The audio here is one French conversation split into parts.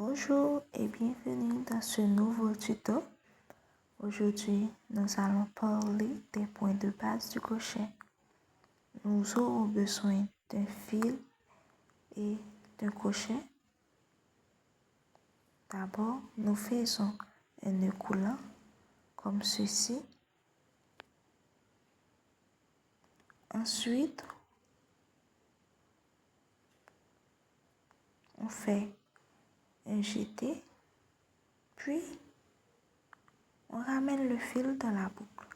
Bonjour et bienvenue dans ce nouveau tuto. Aujourd'hui, nous allons parler des points de base du crochet. Nous aurons besoin d'un fil et d'un crochet. D'abord, nous faisons un nœud coulant comme ceci. Ensuite, on fait un jeté, puis on ramène le fil dans la boucle.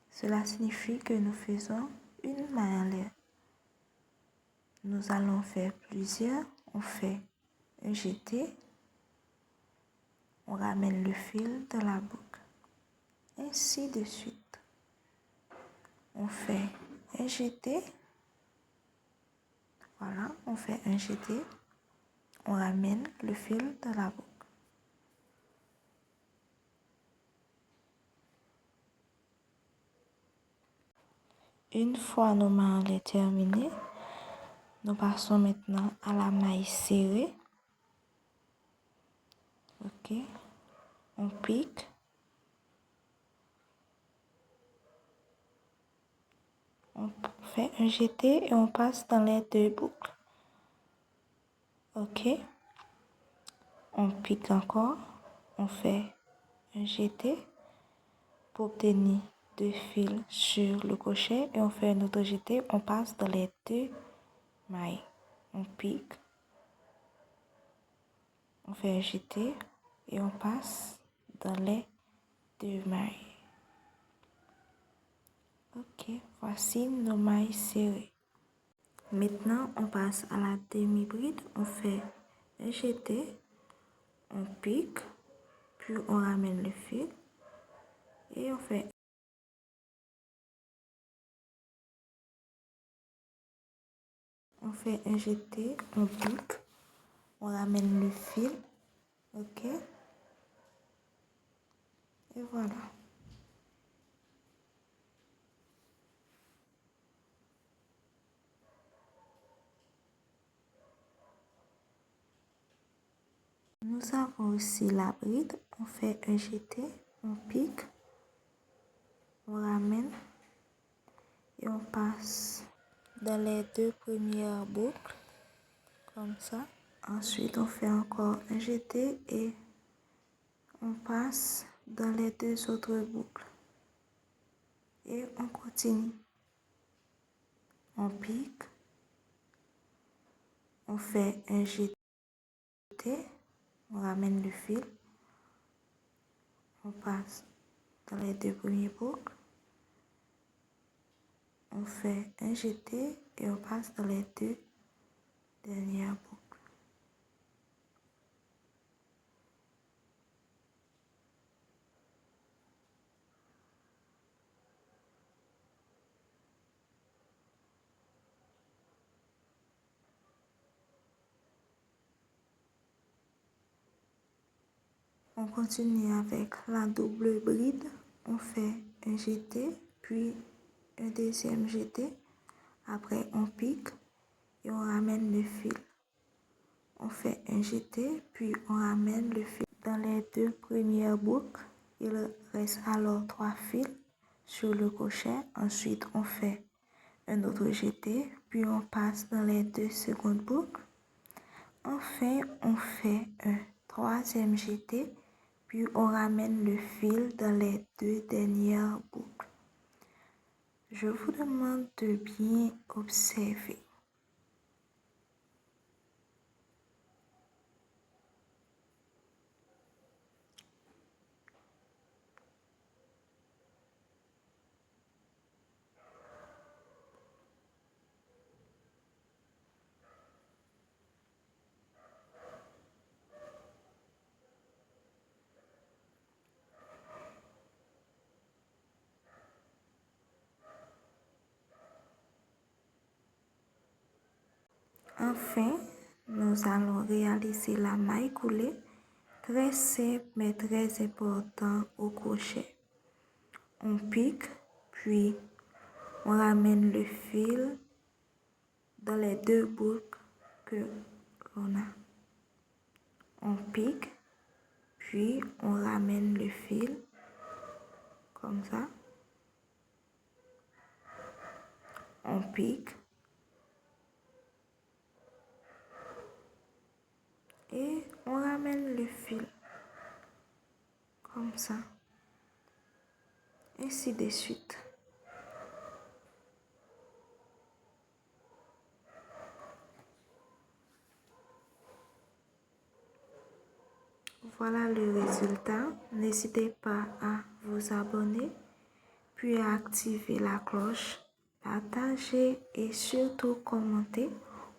Cela signifie que nous faisons une maille en l'air. Nous allons faire plusieurs. On fait un jeté, on ramène le fil dans la boucle, ainsi de suite. On fait un jeté, voilà, on fait un jeté, on ramène le fil dans la boucle. Une fois nos mailles terminées, nous passons maintenant à la maille serrée. Ok, on pique. On fait un jeté et on passe dans les deux boucles. Ok, on pique encore, on fait un jeté pour obtenir deux fils sur le crochet et on fait un autre jeté, on passe dans les deux mailles. On pique, on fait un jeté et on passe dans les deux mailles. Ok, voici nos mailles serrées. Maintenant, on passe à la demi-bride. On fait un jeté, on pique, puis on ramène le fil et on fait un jeté, on pique, on ramène le fil, ok, et voilà. Nous avons aussi la bride, on fait un jeté, on pique, on ramène et on passe dans les deux premières boucles, comme ça. Ensuite, on fait encore un jeté et on passe dans les deux autres boucles. Et on continue. On pique, on fait un jeté, on ramène le fil, on passe dans les deux premières boucles, on fait un jeté et on passe dans les deux dernières boucles. On continue avec la double bride. On fait un jeté, puis un deuxième jeté. Après, on pique et on ramène le fil. On fait un jeté, puis on ramène le fil dans les deux premières boucles. Il reste alors 3 fils sur le crochet. Ensuite, on fait un autre jeté, puis on passe dans les deux secondes boucles. Enfin, on fait un troisième jeté, puis on ramène le fil dans les deux dernières boucles. Je vous demande de bien observer. Enfin, nous allons réaliser la maille coulée, très simple mais très important au crochet. On pique, puis on ramène le fil dans les deux boucles que l'on a. pique, puis on ramène le fil comme ça. On pique et on ramène le fil comme ça, ainsi de suite. Voilà le résultat. N'hésitez pas à vous abonner, puis à activer la cloche, partager et surtout commenter.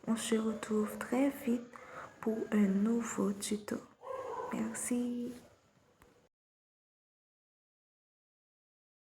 On se retrouve très vite pour un nouveau tuto. Merci.